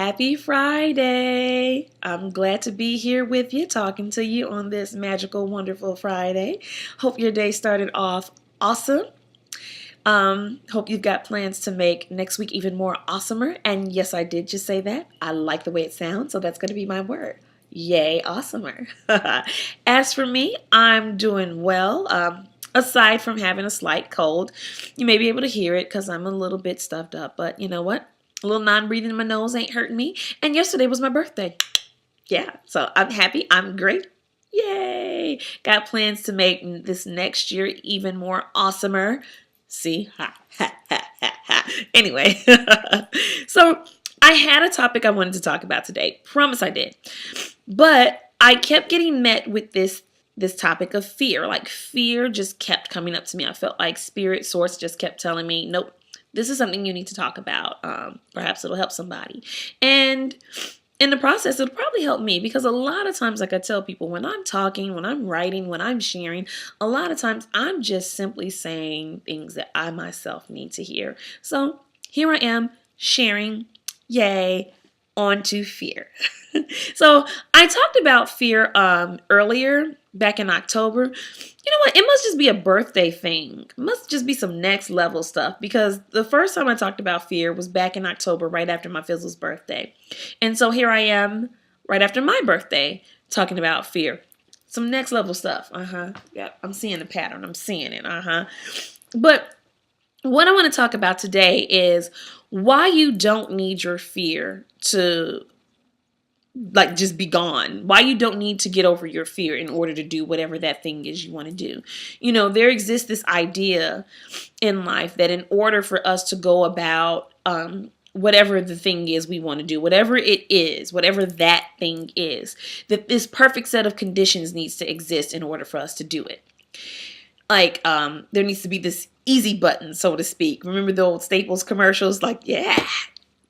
Happy Friday! I'm glad to be here with you, talking to you on this magical, wonderful Friday. Hope your day started off awesome. Hope you've got plans to make next week even more awesomer. And yes, I did just say that. I like the way it sounds, so that's going to be my word. Yay, awesomer. As for me, I'm doing well. Aside from having a slight cold, you may be able to hear it because I'm a little bit stuffed up. But you know what? A little non-breathing in my nose ain't hurting me. And yesterday was my birthday. Yeah, so I'm happy. I'm great. Yay! Got plans to make this next year even more awesomer. See? Ha, ha, ha, ha, ha. Anyway, so I had a topic I wanted to talk about today. Promise I did. But I kept getting met with this topic of fear. Like fear just kept coming up to me. I felt like spirit source just kept telling me, nope, this is something you need to talk about. Perhaps it'll help somebody. And in the process, it'll probably help me because a lot of times, like I tell people, when I'm talking, when I'm writing, when I'm sharing, a lot of times I'm just simply saying things that I myself need to hear. So here I am sharing, yay, on to fear. So I talked about fear earlier, back in October. You know what? It must just be a birthday thing. It must just be some next level stuff because the first time I talked about fear was back in October, right after my Fizzle's birthday. And so here I am, right after my birthday, talking about fear. Some next level stuff. Yeah, I'm seeing the pattern. I'm seeing it. But what I want to talk about today is why you don't need your fear to just be gone. Why you don't need to get over your fear in order to do whatever that thing is you want to do. You know, there exists this idea in life that in order for us to go about whatever the thing is we want to do, whatever it is, whatever that thing is, that this perfect set of conditions needs to exist in order for us to do it. Like, there needs to be this easy button, so to speak. Remember the old Staples commercials? Like, yeah,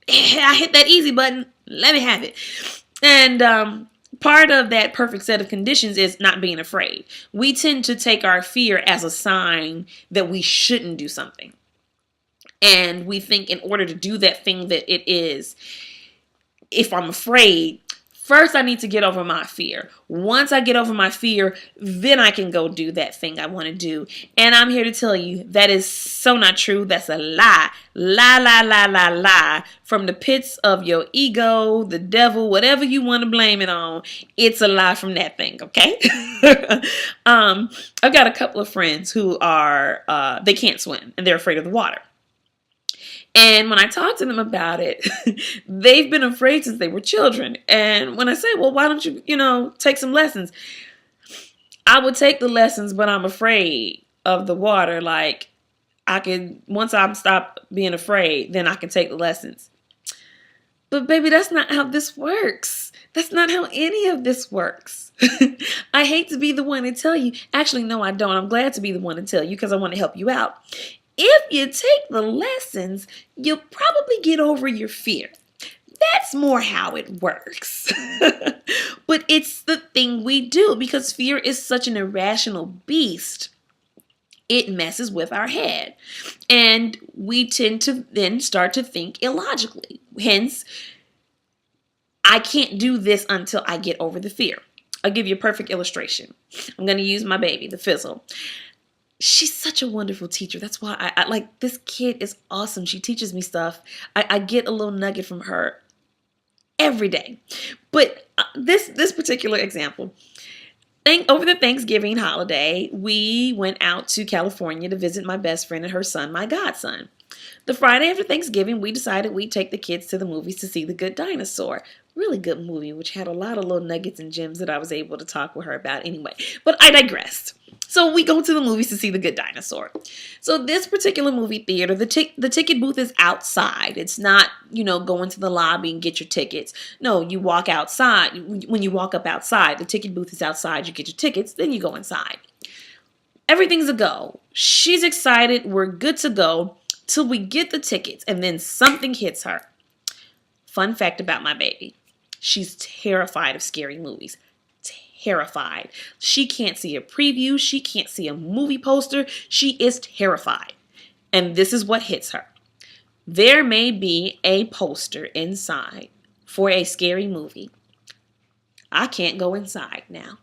I hit that easy button. Let me have it. And part of that perfect set of conditions is not being afraid. We tend to take our fear as a sign that we shouldn't do something. And we think in order to do that thing that it is, if I'm afraid, first I need to get over my fear. Once I get over my fear, then I can go do that thing I want to do. And I'm here to tell you that is so not true. That's a lie. Lie, lie, lie, lie, lie. From the pits of your ego, the devil, whatever you want to blame it on, it's a lie from that thing, okay? I've got a couple of friends who are, they can't swim and they're afraid of the water. And when I talk to them about it, they've been afraid since they were children. And when I say, well, why don't you, take some lessons? I would take the lessons, but I'm afraid of the water. Like, once I stop being afraid, then I can take the lessons. But baby, that's not how this works. That's not how any of this works. I hate to be the one to tell you. Actually, no, I don't. I'm glad to be the one to tell you because I want to help you out. If you take the lessons, you'll probably get over your fear. That's more how it works. But it's the thing we do because fear is such an irrational beast. It messes with our head. And we tend to then start to think illogically. Hence, I can't do this until I get over the fear. I'll give you a perfect illustration. I'm going to use my baby, the Fizzle. She's such a wonderful teacher. That's why I like this kid is awesome. She teaches me stuff. I get a little nugget from her every day. But this particular example, over the Thanksgiving holiday, we went out to California to visit my best friend and her son, my godson. The Friday after Thanksgiving, we decided we'd take the kids to the movies to see The Good Dinosaur. Really good movie, which had a lot of little nuggets and gems that I was able to talk with her about anyway. But I digressed. So we go to the movies to see The Good Dinosaur. So this particular movie theater, the ticket booth is outside. It's not, go into the lobby and get your tickets. No, you walk outside. When you walk up outside, the ticket booth is outside. You get your tickets, then you go inside. Everything's a go. She's excited. We're good to go till we get the tickets and then something hits her. Fun fact about my baby. She's terrified of scary movies. Terrified. She can't see a preview. She can't see a movie poster. She is terrified. And this is what hits her. There may be a poster inside for a scary movie, I can't go inside now.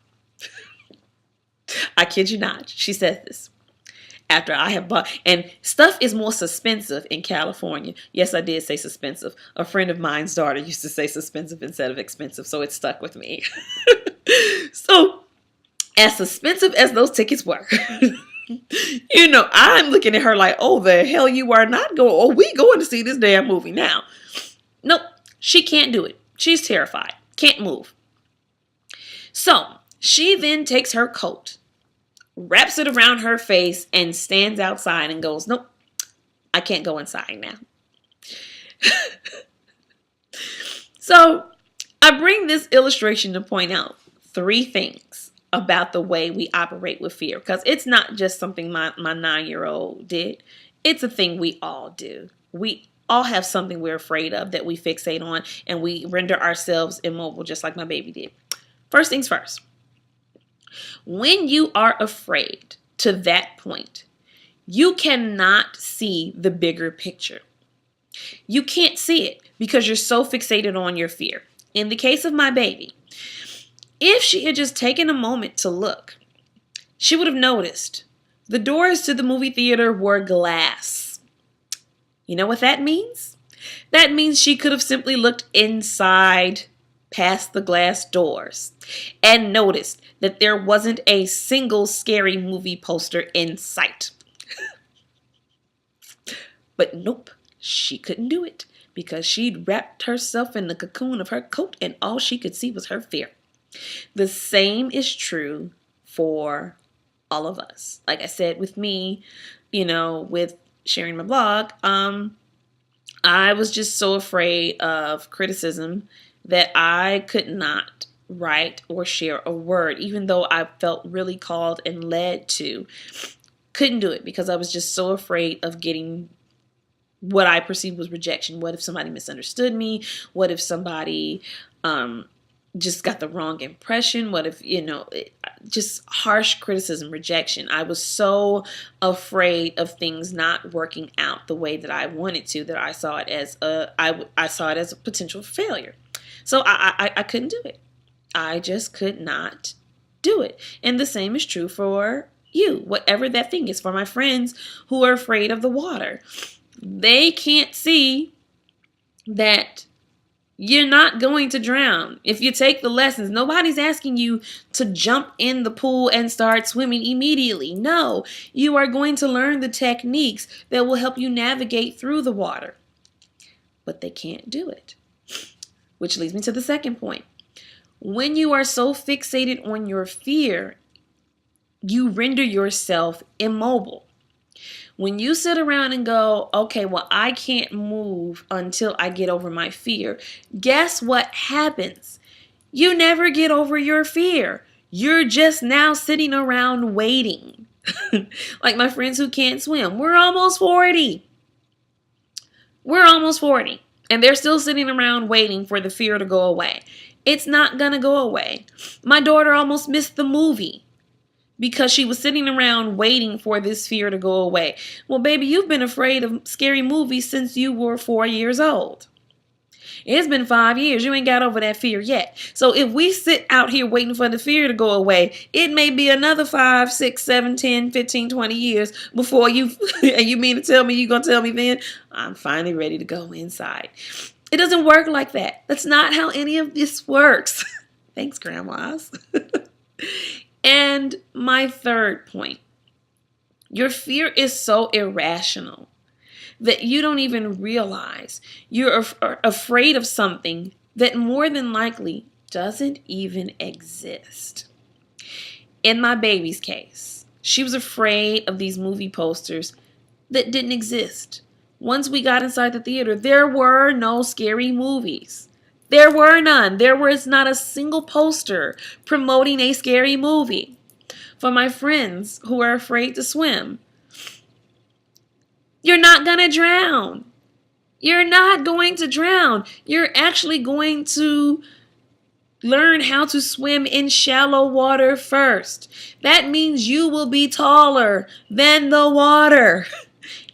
I kid you not. She said this after I have bought, and stuff is more suspensive in California. Yes, I did say suspensive. A friend of mine's daughter used to say suspensive instead of expensive, so it stuck with me. So, as suspensive as those tickets were, I'm looking at her like, oh, the hell you are not going. Oh, we going to see this damn movie now. Nope, she can't do it. She's terrified. Can't move. So, she then takes her coat, wraps it around her face, and stands outside and goes, nope, I can't go inside now. So, I bring this illustration to point out 3 things about the way we operate with fear, because it's not just something my 9-year-old did. It's a thing we all do. We all have something we're afraid of that we fixate on, and we render ourselves immobile just like my baby did. First things first. When you are afraid to that point, you cannot see the bigger picture. You can't see it because you're so fixated on your fear. In the case of my baby, if she had just taken a moment to look, she would have noticed the doors to the movie theater were glass. You know what that means? That means she could have simply looked inside past the glass doors and noticed that there wasn't a single scary movie poster in sight. But nope, she couldn't do it because she'd wrapped herself in the cocoon of her coat and all she could see was her fear. The same is true for all of us. Like I said, with me, with sharing my blog, I was just so afraid of criticism that I could not write or share a word, even though I felt really called and led to. Couldn't do it because I was just so afraid of getting what I perceived was rejection. What if somebody misunderstood me? What if somebody just got the wrong impression? What if, just harsh criticism, rejection. I was so afraid of things not working out the way that I wanted to, that I saw it as a potential failure. So I couldn't do it. I just could not do it. And the same is true for you, whatever that thing is. For my friends who are afraid of the water, they can't see that you're not going to drown. If you take the lessons, nobody's asking you to jump in the pool and start swimming immediately. No, you are going to learn the techniques that will help you navigate through the water. But they can't do it. Which leads me to the second point. When you are so fixated on your fear, you render yourself immobile. When you sit around and go, okay, well, I can't move until I get over my fear, guess what happens? You never get over your fear. You're just now sitting around waiting. Like my friends who can't swim. We're almost 40. And they're still sitting around waiting for the fear to go away. It's not going to go away. My daughter almost missed the movie because she was sitting around waiting for this fear to go away. Well, baby, you've been afraid of scary movies since you were 4 years old. It's been 5 years. You ain't got over that fear yet. So if we sit out here waiting for the fear to go away, it may be another 5, 6, 7, 10, 15, 20 years before you, and you mean to tell me you're going to tell me then, I'm finally ready to go inside. It doesn't work like that. That's not how any of this works. Thanks, grandmas. And my third point, your fear is so irrational that you don't even realize you're afraid of something that more than likely doesn't even exist. In my baby's case, she was afraid of these movie posters that didn't exist. Once we got inside the theater, there were no scary movies. There were none. There was not a single poster promoting a scary movie. For my friends who are afraid to swim, you're not going to drown. You're not going to drown. You're actually going to learn how to swim in shallow water first. That means you will be taller than the water.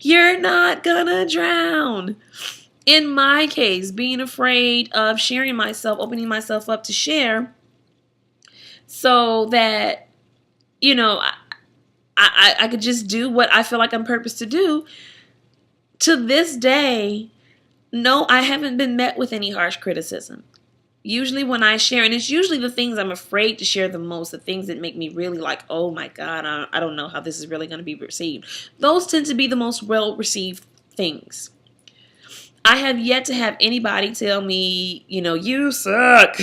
You're not going to drown. in my case, being afraid of sharing myself, opening myself up to share, so that, you know, I could just do what I feel like I'm purposed to do. To this day, no, I haven't been met with any harsh criticism. Usually when I share, and it's usually the things I'm afraid to share the most, the things that make me really like, oh my God, I don't know how this is really going to be received. Those tend to be the most well-received things. I have yet to have anybody tell me, you suck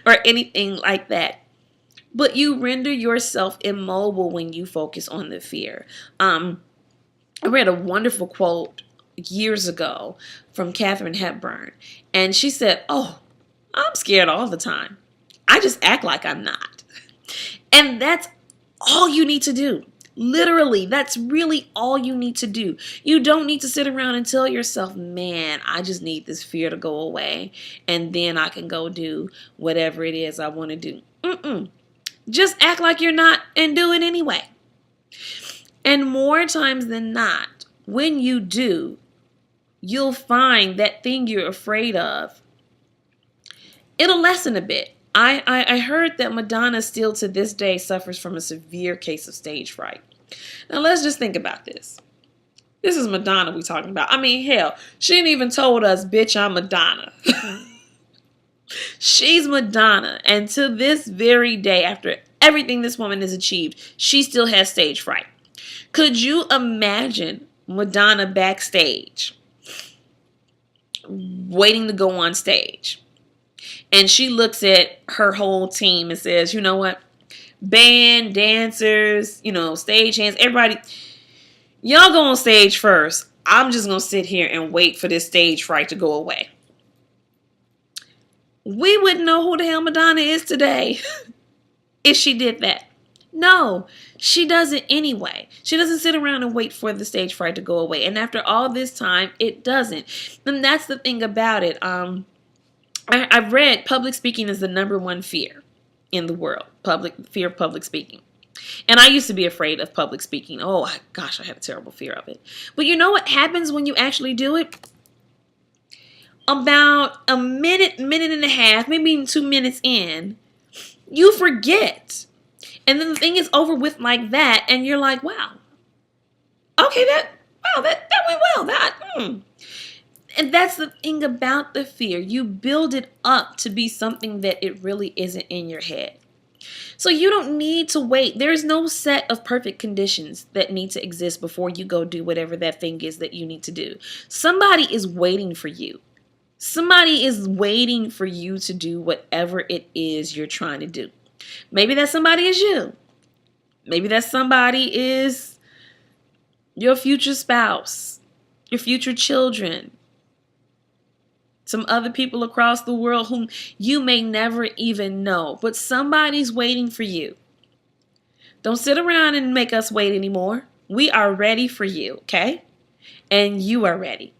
or anything like that. But you render yourself immobile when you focus on the fear. I read a wonderful quote years ago from Katharine Hepburn, and she said, "Oh, I'm scared all the time. I just act like I'm not." And that's all you need to do. Literally, that's really all you need to do. You don't need to sit around and tell yourself, man, I just need this fear to go away, and then I can go do whatever it is I want to do. Just act like you're not and do it anyway. And more times than not, when you do, you'll find that thing you're afraid of, it'll lessen a bit. I heard that Madonna still to this day suffers from a severe case of stage fright. Now let's just think about this. This is Madonna we talking about. I mean, hell, she ain't even told us, bitch, I'm Madonna. She's Madonna. And to this very day, after everything this woman has achieved, she still has stage fright. Could you imagine Madonna backstage waiting to go on stage? And she looks at her whole team and says, you know what? Band, dancers, stage hands, everybody, y'all go on stage first. I'm just going to sit here and wait for this stage fright to go away. We wouldn't know who the hell Madonna is today if she did that. No, she does it anyway. She doesn't sit around and wait for the stage fright to go away. And after all this time, it doesn't. And that's the thing about it. I've read public speaking is the number one fear in the world. Fear of public speaking. And I used to be afraid of public speaking. Oh, gosh, I had a terrible fear of it. But you know what happens when you actually do it? About a minute and a half, maybe even 2 minutes in, you forget. And then the thing is over with like that, and you're like, wow. Okay, that went well. And that's the thing about the fear. You build it up to be something that it really isn't in your head. So you don't need to wait. There's no set of perfect conditions that need to exist before you go do whatever that thing is that you need to do. Somebody is waiting for you. Somebody is waiting for you to do whatever it is you're trying to do. Maybe that somebody is you. Maybe that somebody is your future spouse, your future children, some other people across the world whom you may never even know. But somebody's waiting for you. Don't sit around and make us wait anymore. We are ready for you, okay? And you are ready.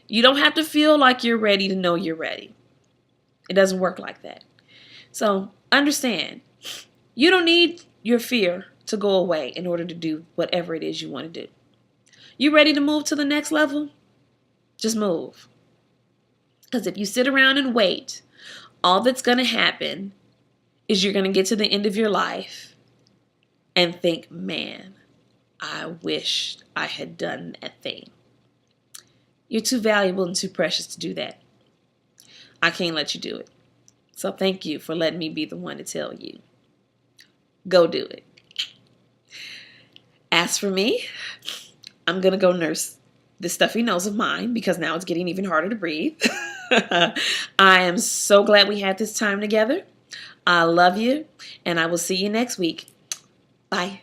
You don't have to feel like you're ready to know you're ready. It doesn't work like that. So understand, you don't need your fear to go away in order to do whatever it is you want to do. You ready to move to the next level? Just move. Because if you sit around and wait, all that's going to happen is you're going to get to the end of your life and think, man, I wish I had done that thing. You're too valuable and too precious to do that. I can't let you do it. So thank you for letting me be the one to tell you. Go do it. As for me, I'm going to go nurse this stuffy nose of mine because now it's getting even harder to breathe. I am so glad we had this time together. I love you, and I will see you next week. Bye.